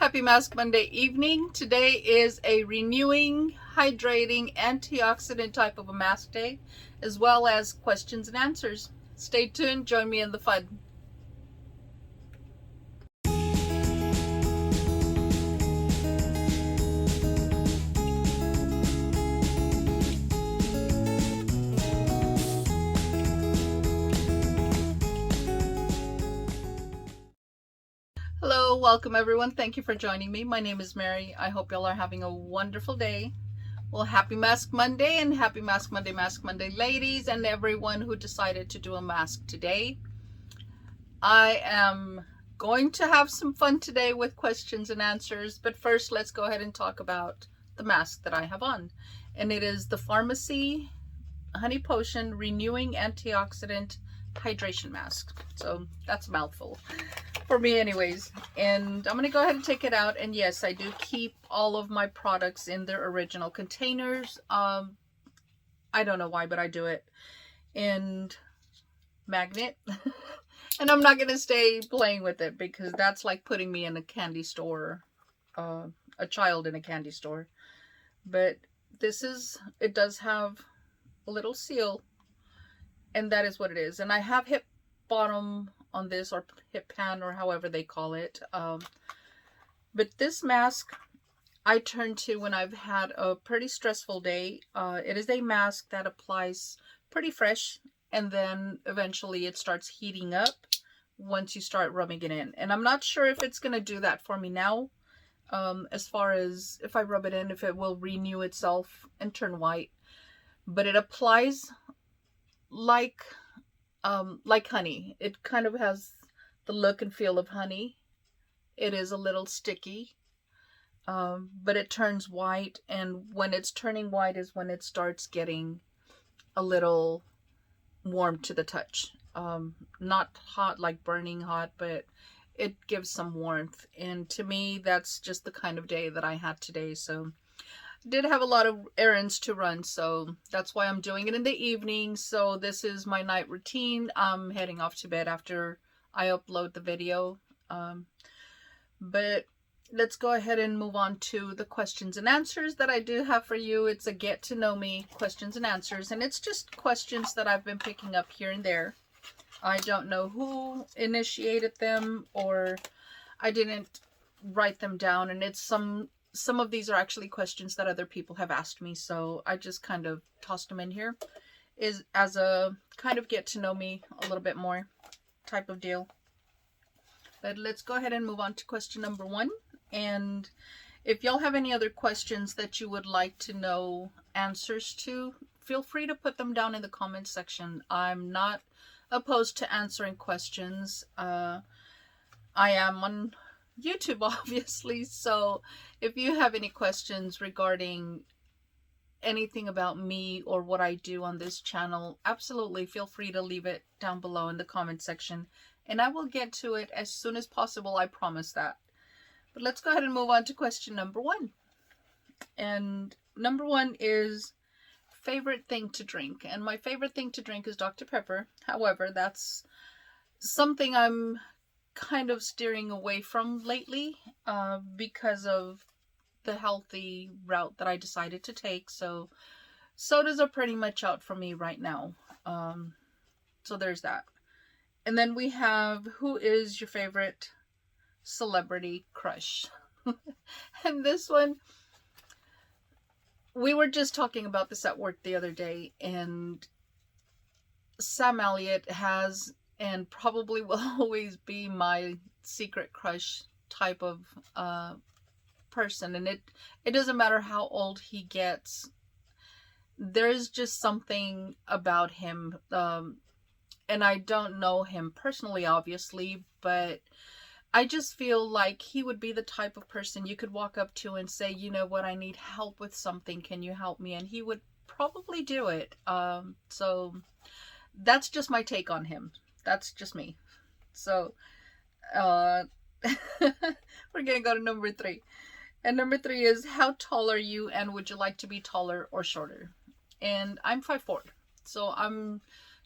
Happy Mask Monday evening. Today is a renewing, hydrating, antioxidant type of a mask day, as well as questions and answers. Stay tuned, join me in the fun. Hello, welcome everyone. Thank you for joining me. My name is Mary. I hope y'all are having a wonderful day. Well, happy Mask Monday and happy Mask Monday, ladies, and everyone who decided to do a mask today. I am going to have some fun today with questions and answers, but first let's go ahead and talk about the mask that I have on. And it is the Pharmacy Honey Potion Renewing Antioxidant Hydration Mask. So that's a mouthful for me anyways. And I'm going to go ahead and take it out. And yes, I do keep all of my products in their original containers. I don't know why, but I do it. And magnet. And I'm not going to stay playing with it because that's like putting me in a candy store, a child in a candy store. But this is, it does have a little seal, and that is what it is. And I have hip bottom on this, or hip pan, or however they call it. But this mask I turn to when I've had a pretty stressful day. It is a mask that applies pretty fresh, and then eventually it starts heating up once you start rubbing it in. And I'm not sure if it's going to do that for me now, as far as if I rub it in, if it will renew itself and turn white. But it applies like honey. It kind of has the look and feel of honey. It is a little sticky, but it turns white, and when it's turning white is when it starts getting a little warm to the touch. Not hot, like burning hot, but it gives some warmth. And to me, that's just the kind of day that I had today. So I did have a lot of errands to run, so that's why I'm doing it in the evening. So this is my night routine. I'm heading off to bed after I upload the video. But let's go ahead and move on to the questions and answers that I do have for you. It's a get to know me questions and answers, and it's just questions that I've been picking up here and there. I don't know who initiated them, or I didn't write them down, and it's some of these are actually questions that other people have asked me, so I just kind of tossed them in here is as a kind of get to know me a little bit more type of deal. But let's go ahead and move on to question number 1. And if y'all have any other questions that you would like to know answers to, feel free to put them down in the comments section. I'm not opposed to answering questions. I am on YouTube, obviously, so if you have any questions regarding anything about me or what I do on this channel, absolutely feel free to leave it down below in the comment section, and I will get to it as soon as possible. I promise that. But let's go ahead and move on to question number 1. And number 1 is favorite thing to drink. And my favorite thing to drink is Dr. Pepper. However, that's something I'm kind of steering away from lately, because of the healthy route that I decided to take. So sodas are pretty much out for me right now. So there's that. And then we have, who is your favorite celebrity crush? And this one, we were just talking about this at work the other day, and Sam Elliott has and probably will always be my secret crush type of person. And it doesn't matter how old he gets, there's just something about him. And I don't know him personally, obviously, but I just feel like he would be the type of person you could walk up to and say, you know what, I need help with something. Can you help me? And he would probably do it. So that's just my take on him. That's just me. So we're going to go to number 3. And number 3 is, how tall are you, and would you like to be taller or shorter? And I'm 5'4". So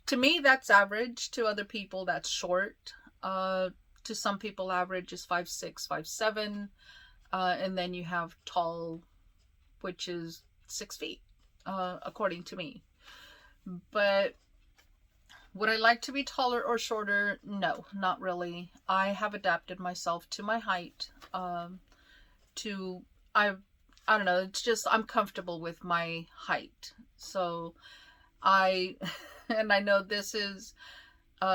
to me, that's average. To other people, that's short. To some people, average is 5'6", 5'7". And then you have tall, which is 6 feet, according to me. But would I like to be taller or shorter? No, not really. I have adapted myself to my height. To I I don't know, it's just I'm comfortable with my height. So I and I know this is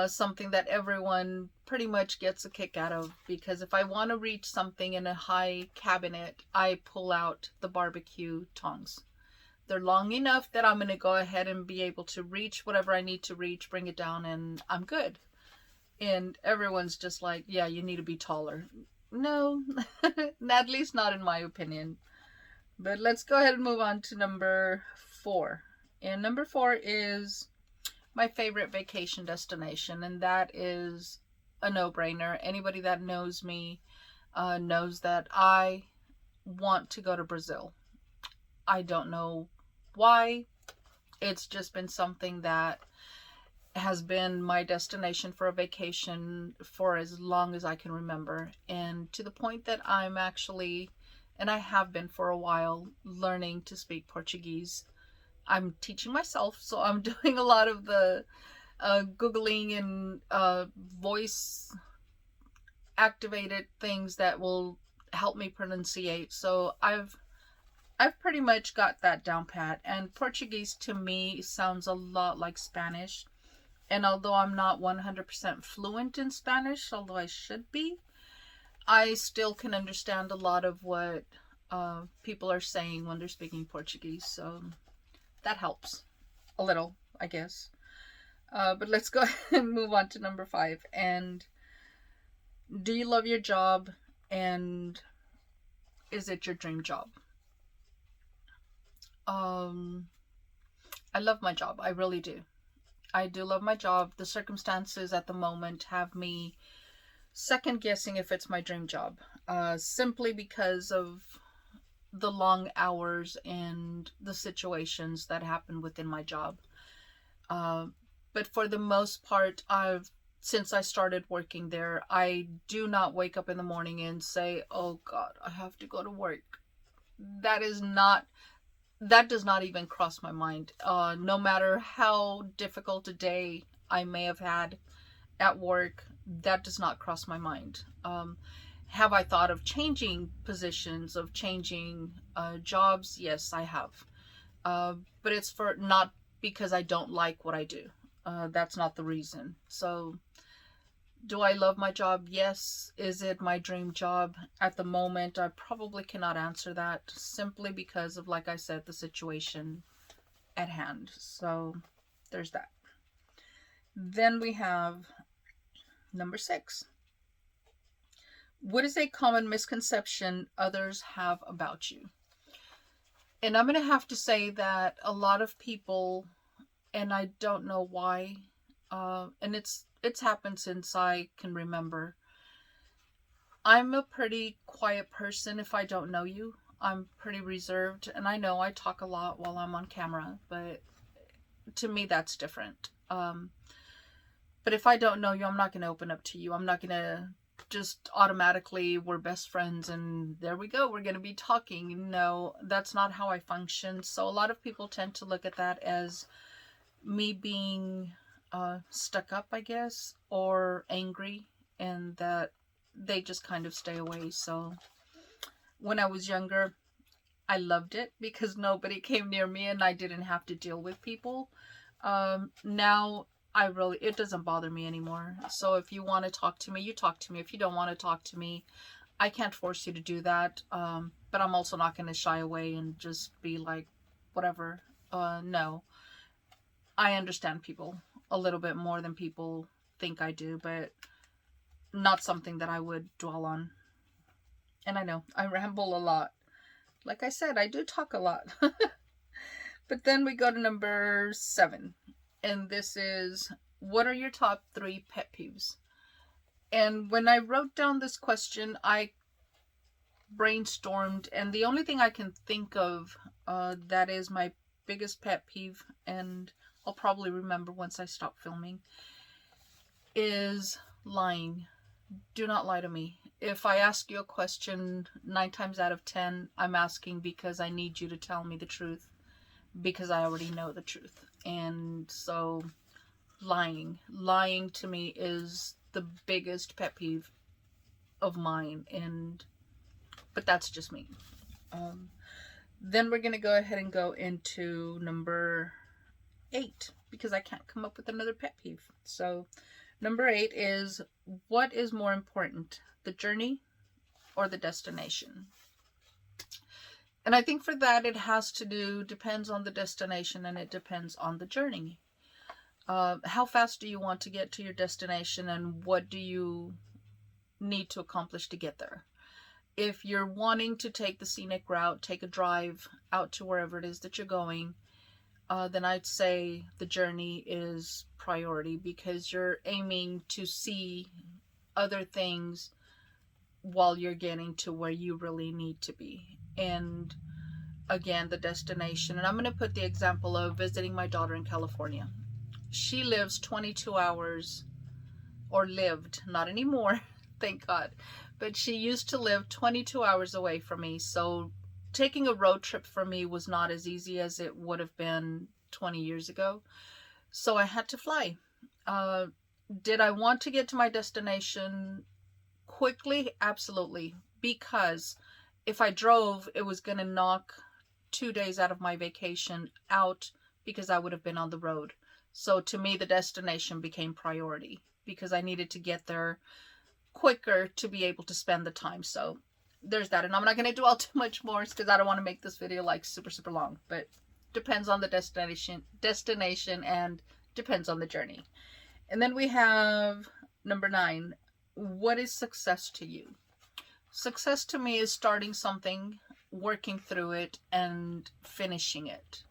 something that everyone pretty much gets a kick out of, because if I want to reach something in a high cabinet, I pull out the barbecue tongs. They're long enough that I'm going to go ahead and be able to reach whatever I need to reach, bring it down, and I'm good. And everyone's just like, yeah, you need to be taller. No, at least not in my opinion. But let's go ahead and move on to number 4. And number 4 is my favorite vacation destination, and that is a no-brainer. Anybody that knows me knows that I want to go to Brazil. I don't know why. It's just been something that has been my destination for a vacation for as long as I can remember, and to the point that I'm actually, and I have been for a while, learning to speak Portuguese. I'm teaching myself, so I'm doing a lot of the Googling and voice activated things that will help me pronunciate. So I've pretty much got that down pat. And Portuguese to me sounds a lot like Spanish. And although I'm not 100% fluent in Spanish, although I should be, I still can understand a lot of what people are saying when they're speaking Portuguese. So that helps a little, I guess. But let's go ahead and move on to number 5. And do you love your job? And is it your dream job? I love my job. I really do. I do love my job. The circumstances at the moment have me second guessing if it's my dream job. Simply because of the long hours and the situations that happen within my job. But for the most part, since I started working there, I do not wake up in the morning and say, oh God, I have to go to work. That does not even cross my mind. No matter how difficult a day I may have had at work, that does not cross my mind. Have I thought of changing positions, of changing jobs? Yes, I have. But it's for not because I don't like what I do. That's not the reason. So, do I love my job? Yes. Is it my dream job? At the moment, I probably cannot answer that, simply because of, like I said, the situation at hand. So, there's that. Then we have number 6. What is a common misconception others have about you? And I'm going to have to say that a lot of people, and I don't know why, and it's happened since I can remember. I'm a pretty quiet person if I don't know you. I'm pretty reserved, and I know I talk a lot while I'm on camera, but to me that's different. But if I don't know you, I'm not going to open up to you. I'm not going to just automatically, we're best friends and there we go, we're going to be talking. No, that's not how I function. So a lot of people tend to look at that as me being stuck up, I guess, or angry, and that they just kind of stay away. So when I was younger, I loved it because nobody came near me and I didn't have to deal with people. Now it doesn't bother me anymore. So if you want to talk to me, you talk to me. If you don't want to talk to me, I can't force you to do that. But I'm also not going to shy away and just be like, whatever. No. I understand people a little bit more than people think I do, but not something that I would dwell on. And I know I ramble a lot. Like I said, I do talk a lot. But then we go to number 7. And this is, what are your top 3 pet peeves? And when I wrote down this question, I brainstormed, and the only thing I can think of that is my biggest pet peeve, and I'll probably remember once I stop filming, is lying. Do not lie to me. if I ask you a question, 9 times out of 10, I'm asking because I need you to tell me the truth, because I already know the truth. And so lying to me is the biggest pet peeve of mine, but that's just me. Then we're gonna go ahead and go into number 8, because I can't come up with another pet peeve. So number 8 is, what is more important, the journey or the destination? And I think for that, it has to do, depends on the destination, and it depends on the journey. How fast do you want to get to your destination, and what do you need to accomplish to get there? If you're wanting to take the scenic route, take a drive out to wherever it is that you're going, then I'd say the journey is priority, because you're aiming to see other things while you're getting to where you really need to be. And again, the destination, and I'm going to put the example of visiting my daughter in California. She lives 22 hours, or lived, not anymore, thank God, but she used to live 22 hours away from me. So taking a road trip for me was not as easy as it would have been 20 years ago. So I had to fly. Did I want to get to my destination quickly? Absolutely. Because if I drove, it was going to knock 2 days out of my vacation out, because I would have been on the road. So to me, the destination became priority, because I needed to get there quicker to be able to spend the time. So there's that. And I'm not going to dwell too much more, because I don't want to make this video like super long, but depends on the destination and depends on the journey. And then we have number 9. What is success to you? Success to me is starting something, working through it, and finishing it.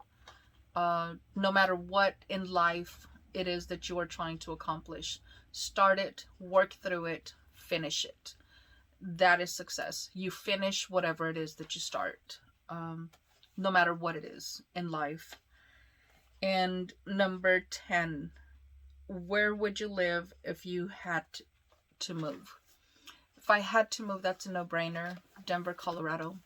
No matter what in life it is that you are trying to accomplish, start it, work through it, finish it. That is success. You finish whatever it is that you start, no matter what it is in life. And number 10, where would you live if you had to move? If I had to move, that's a no-brainer. Denver, Colorado.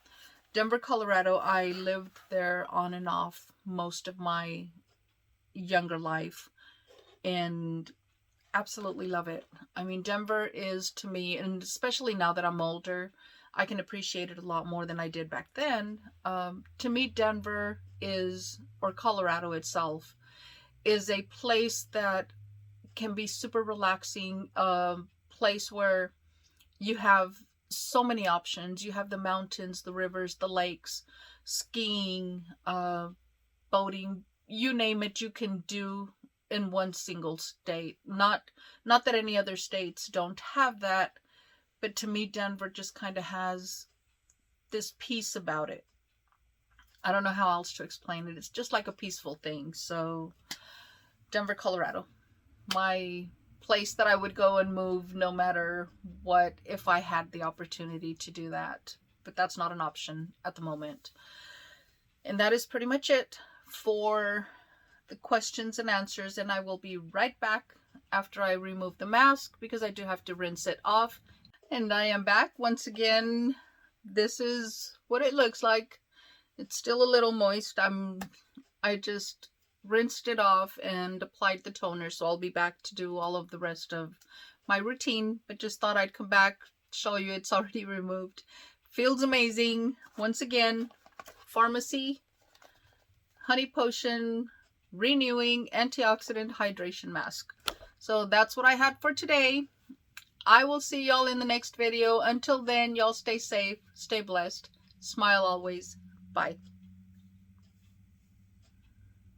Denver, Colorado, I lived there on and off most of my younger life, and absolutely love it. I mean, Denver is, to me, and especially now that I'm older, I can appreciate it a lot more than I did back then. To me, Denver is, or Colorado itself, is a place that can be super relaxing, place where you have so many options. You have the mountains, the rivers, the lakes, skiing, boating, you name it, you can do in one single state. Not that any other states don't have that, but to me, Denver just kind of has this peace about it. I don't know how else to explain it. It's just like a peaceful thing. So Denver, Colorado, my place that I would go and move no matter what, if I had the opportunity to do that. But that's not an option at the moment. And that is pretty much it for the questions and answers. And I will be right back after I remove the mask, because I do have to rinse it off. And I am back once again. This is what it looks like. It's still a little moist. I just rinsed it off and applied the toner, so I'll be back to do all of the rest of my routine, but just thought I'd come back, show you it's already removed. Feels amazing. Once again, Pharmacy Honey Potion Renewing Antioxidant Hydration Mask. So that's what I had for today. I will see y'all in the next video. Until then, y'all stay safe, stay blessed, smile always. Bye.